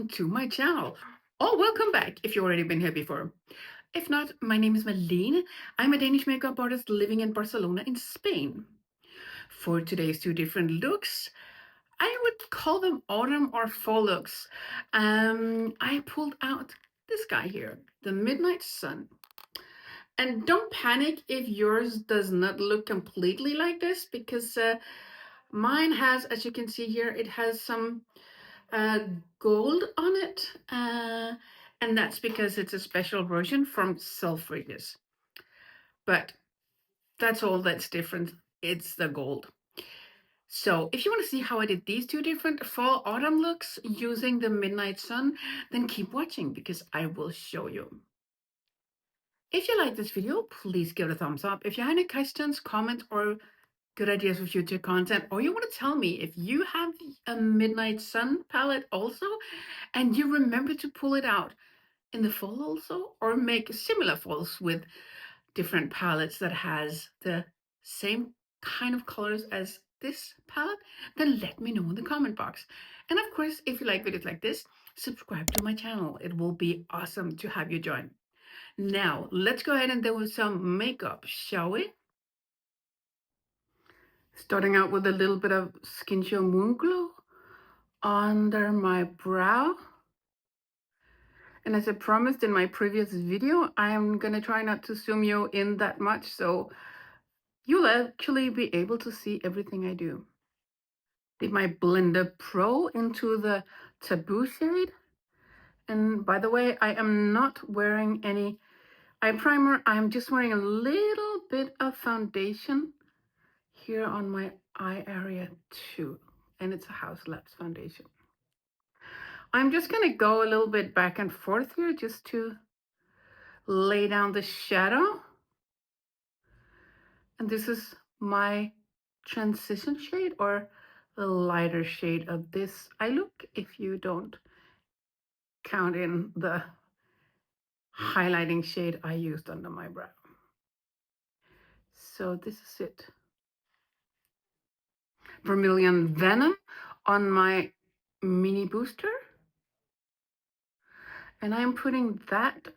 welcome to my channel. Or welcome back if you've already been here before. If not, my name is Malene. I'm a Danish makeup artist living in Barcelona in Spain. For today's two different looks, I would call them autumn or fall looks. I pulled out this guy here, the Midnight Sun. And don't panic if yours does not look completely like this, because mine has, as you can see here, it has some gold on it, and that's because it's a special version from Selfridges. But that's all that's different. It's the gold. So if you want to see how I did these two different fall autumn looks using the Midnight Sun, then keep watching because I will show you. If you like this video, please give it a thumbs up. If you have any questions, comments, or good ideas for future content, or you want to tell me if you have a Midnight Sun palette also, and you remember to pull it out in the fall also, or make similar falls with different palettes that has the same kind of colors as this palette, then let me know in the comment box. And of course, if you like videos like this, subscribe to my channel. It will be awesome to have you join. Now, let's go ahead and do some makeup, shall we? Starting out with a little bit of Skin Show Moon Glow under my brow. And as I promised in my previous video, I'm going to try not to zoom you in that much, so you'll actually be able to see everything I do. Did my Blender Pro into the Taboo shade. And by the way, I am not wearing any eye primer. I'm just wearing a little bit of foundation here on my eye area too. And it's a House Labs foundation. I'm just going to go a little bit back and forth here just to lay down the shadow. And this is my transition shade, or the lighter shade of this eye look, if you don't count in the highlighting shade I used under my brow. So this is it. Vermilion Venom on my mini booster. And I'm putting that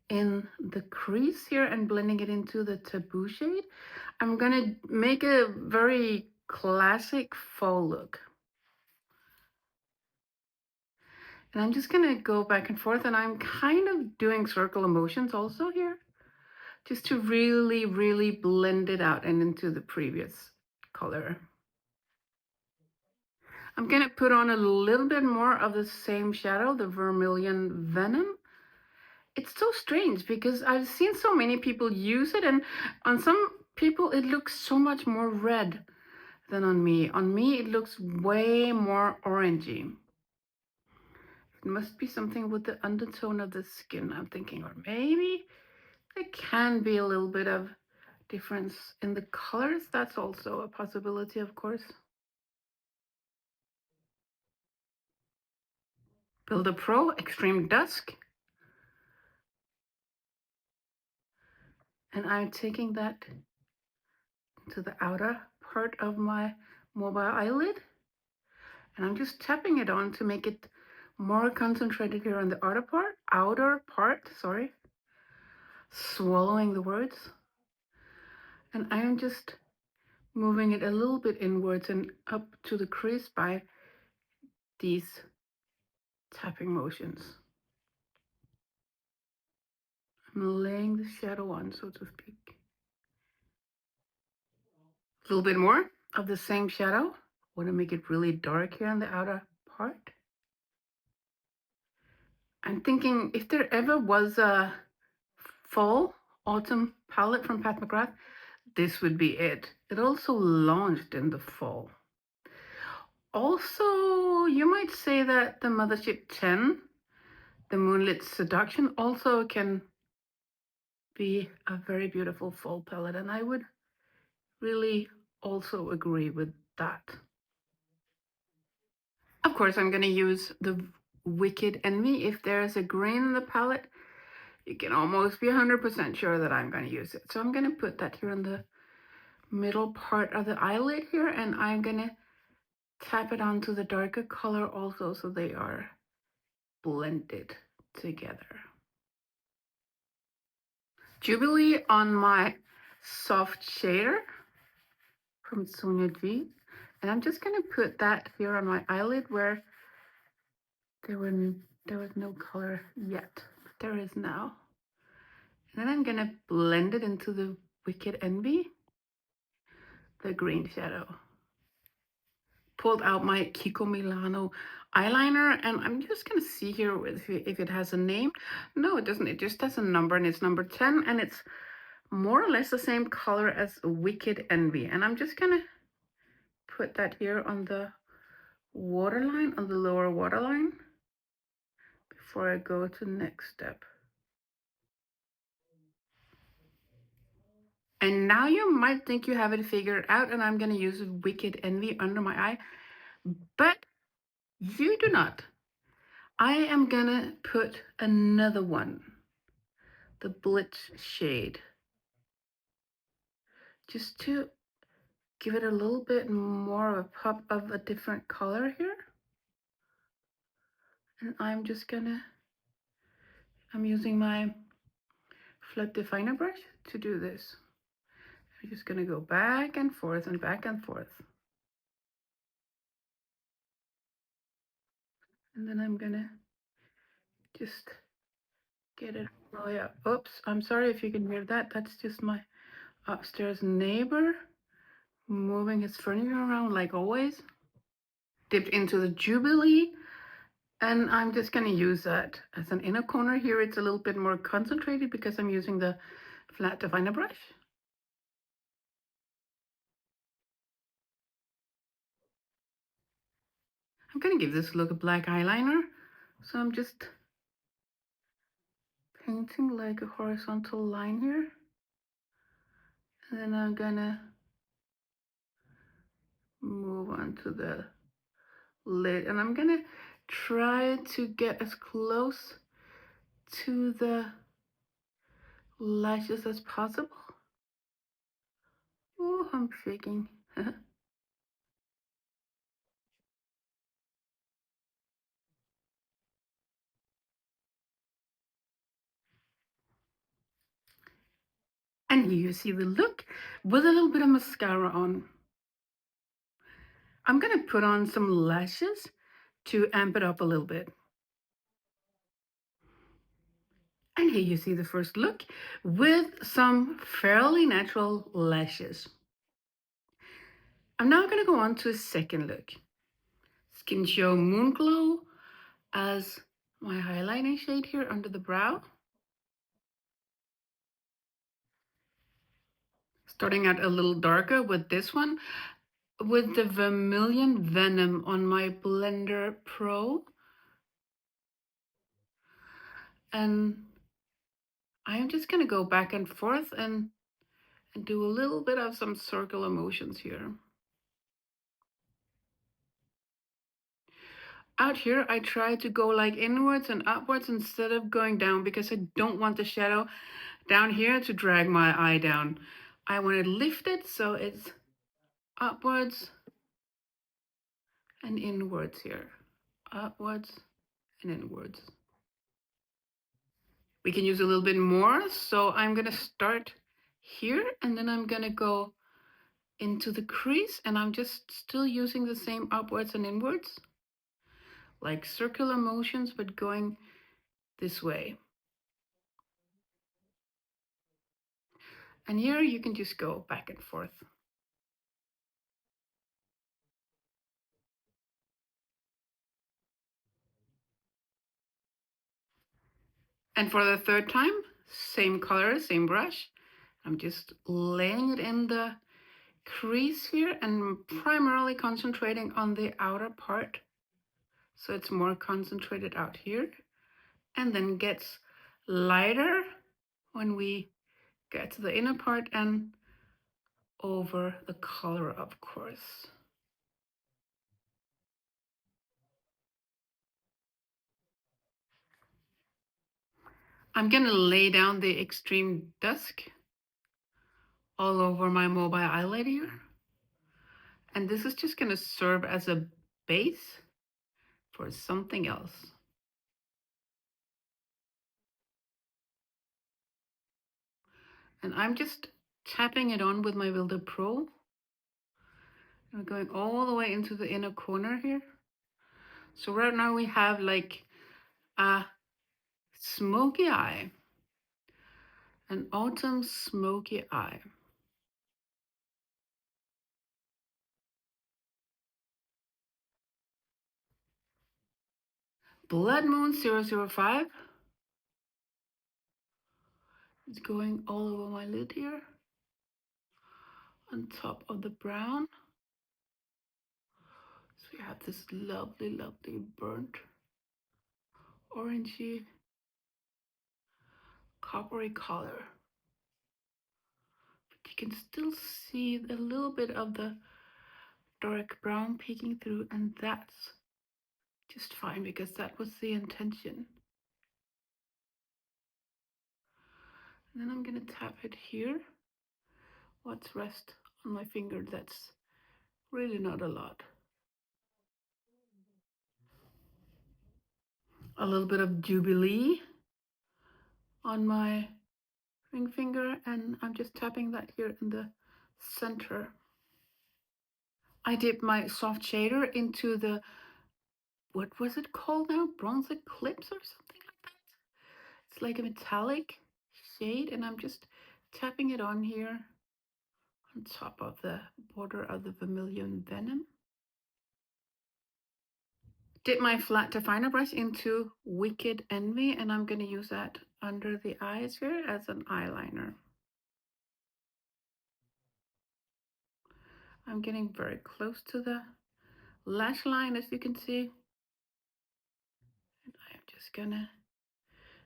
in the crease here and blending it into the Taboo shade. I'm gonna make a very classic fall look. And I'm just gonna go back and forth, and I'm kind of doing circle motions also here, just to really, really blend it out and into the previous color. I'm gonna put on a little bit more of the same shadow, the Vermilion Venom. It's so strange because I've seen so many people use it, and on some people it looks so much more red than on me. On me it looks way more orangey. It must be something with the undertone of the skin, I'm thinking, or maybe there can be a little bit of difference in the colors. That's also a possibility, of course. Builder Pro Extreme Dusk. And I'm taking that to the outer part of my mobile eyelid. And I'm just tapping it on to make it more concentrated here on the outer part, sorry. Swallowing the words. And I'm just moving it a little bit inwards and up to the crease by these tapping motions. I'm laying the shadow on, so to speak. A little bit more of the same shadow. Want to make it really dark here on the outer part. I'm thinking if there ever was a fall autumn palette from Pat McGrath, this would be it. It also launched in the fall. Also, you might say that the Mothership 10, the Moonlit Seduction, also can be a very beautiful fall palette, and I would really also agree with that. Of course, I'm going to use the Wicked Envy. If there's a green in the palette, you can almost be 100% sure that I'm going to use it. So I'm going to put that here in the middle part of the eyelid here, and I'm going to tap it onto the darker color also, so they are blend it together. Jubilee on my soft shader from Sonia G. And I'm just going to put that here on my eyelid where there was no color yet, but there is now. And then I'm going to blend it into the Wicked Envy, the green shadow. Pulled out my Kiko Milano eyeliner, and I'm just going to see here if it has a name. No, it doesn't. It just has a number, and it's number 10, and it's more or less the same color as Wicked Envy. And I'm just going to put that here on the waterline, on the lower waterline, before I go to the next step. And now you might think you have it figured out, and I'm going to use Wicked Envy under my eye, but you do not. I am going to put another one, the Blitz shade, just to give it a little bit more of a pop of a different color here. And I'm using my flat definer brush to do this. I'm just going to go back and forth and back and forth. And then I'm going to just get it all the way up. Oops, I'm sorry if you can hear that. That's just my upstairs neighbor moving his furniture around like always. Dipped into the Jubilee, and I'm just going to use that as an inner corner. Here it's a little bit more concentrated because I'm using the flat definer brush. I'm going to give this look a black eyeliner, so I'm just painting like a horizontal line here, and then I'm going to move on to the lid, and I'm going to try to get as close to the lashes as possible. Oh, I'm shaking. And here you see the look with a little bit of mascara on. I'm going to put on some lashes to amp it up a little bit. And here you see the first look with some fairly natural lashes. I'm now going to go on to a second look. Skin Show Moon Glow as my highlighting shade here under the brow. Starting out a little darker with this one, with the Vermilion Venom on my Blender Pro. And I'm just going to go back and forth and do a little bit of some circular motions here. Out here, I try to go like inwards and upwards instead of going down because I don't want the shadow down here to drag my eye down. I want it lifted so it's upwards and inwards here. Upwards and inwards. We can use a little bit more, so I'm going to start here and then I'm going to go into the crease, and I'm just still using the same upwards and inwards, like circular motions, but going this way. And here you can just go back and forth. And for the third time, same color, same brush. I'm just laying it in the crease here and primarily concentrating on the outer part. So it's more concentrated out here and then gets lighter when we get to the inner part and over the color, of course. I'm gonna lay down the extreme dusk all over my mobile eyelid here. And this is just gonna serve as a base for something else. And I'm just tapping it on with my Wilder Pro. We're going all the way into the inner corner here. So right now we have like a smoky eye, an autumn smoky eye. Blood Moon 005 is going all over my lid here, on top of the brown. So we have this lovely, lovely burnt orangey, coppery color. But you can still see a little bit of the dark brown peeking through, and that's just fine because that was the intention. And then I'm gonna tap it here. What's rest on my finger? That's really not a lot. A little bit of Jubilee on my ring finger, and I'm just tapping that here in the center. I dipped my soft shader into the, what was it called now? Bronze Eclipse or something like that. It's like a metallic shade, and I'm just tapping it on here on top of the border of the Vermilion Venom. Dip my flat definer brush into Wicked Envy, and I'm going to use that under the eyes here as an eyeliner. I'm getting very close to the lash line, as you can see. And I'm just gonna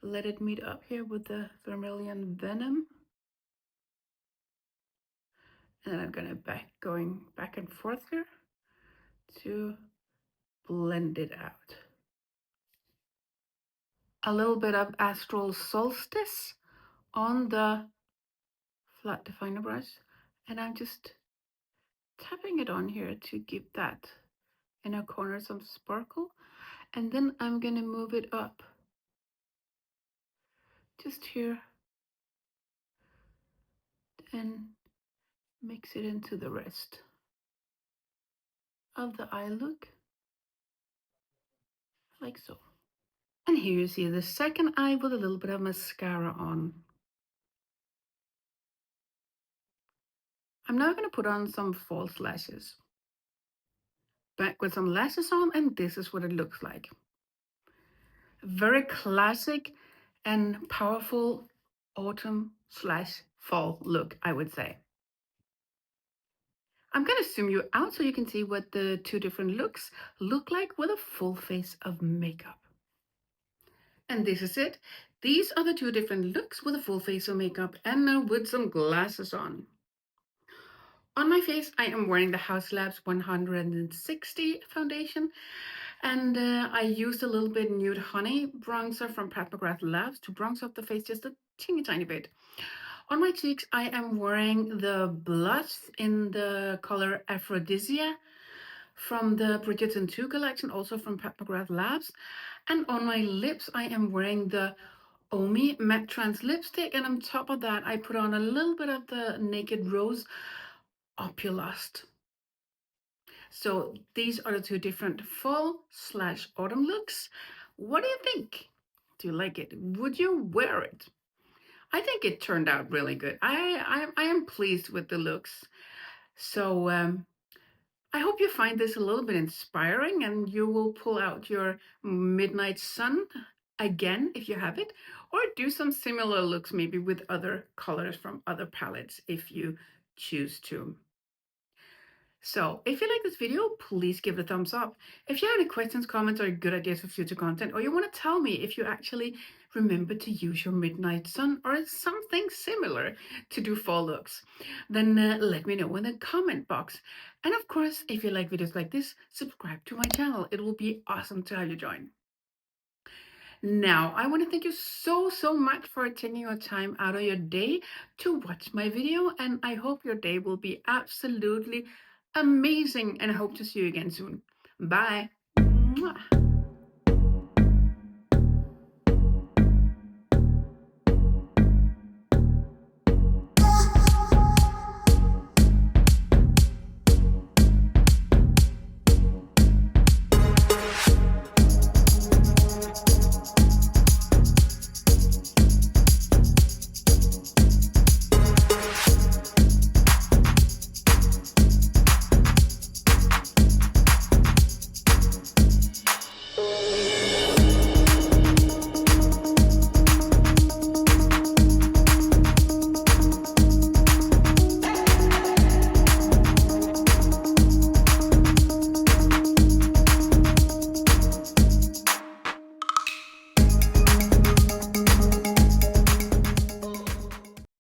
let it meet up here with the Vermilion Venom. And then I'm gonna going back and forth here to blend it out. A little bit of Astral Solstice on the flat definer brush, and I'm just tapping it on here to give that inner corner some sparkle. And then I'm gonna move it up just here and mix it into the rest of the eye look, like so. And here you see the second eye with a little bit of mascara on. I'm now going to put on some false lashes. Back with some lashes on, and this is what it looks like. Very classic and powerful autumn/fall look, I would say. I'm going to zoom you out so you can see what the two different looks look like with a full face of makeup. And this is it. These are the two different looks with a full face of makeup, and now with some glasses on. On my face, I am wearing the Haus Labs 160 foundation, and I used a little bit Nude Honey bronzer from Pat McGrath Labs to bronze up the face just a teeny tiny bit. On my cheeks, I am wearing the blush in the color Aphrodisia from the Bridgerton 2 collection, also from Pat McGrath Labs. And on my lips, I am wearing the Omi Matte Trans lipstick, and on top of that, I put on a little bit of the Naked Rose Opulust. So these are the two different fall/autumn looks. What do you think? Do you like it? Would you wear it? I think it turned out really good. I am pleased with the looks. So I hope you find this a little bit inspiring, and you will pull out your Midnight Sun again if you have it, or do some similar looks maybe with other colors from other palettes if you choose to. So if you like this video, please give it a thumbs up. If you have any questions, comments, or good ideas for future content, or you want to tell me if you actually remember to use your Midnight Sun or something similar to do fall looks, then let me know in the comment box. And of course, if you like videos like this, subscribe to my channel. It will be awesome to have you join. Now, I want to thank you so much for taking your time out of your day to watch my video, and I hope your day will be absolutely amazing, and I hope to see you again soon. Bye. Mwah.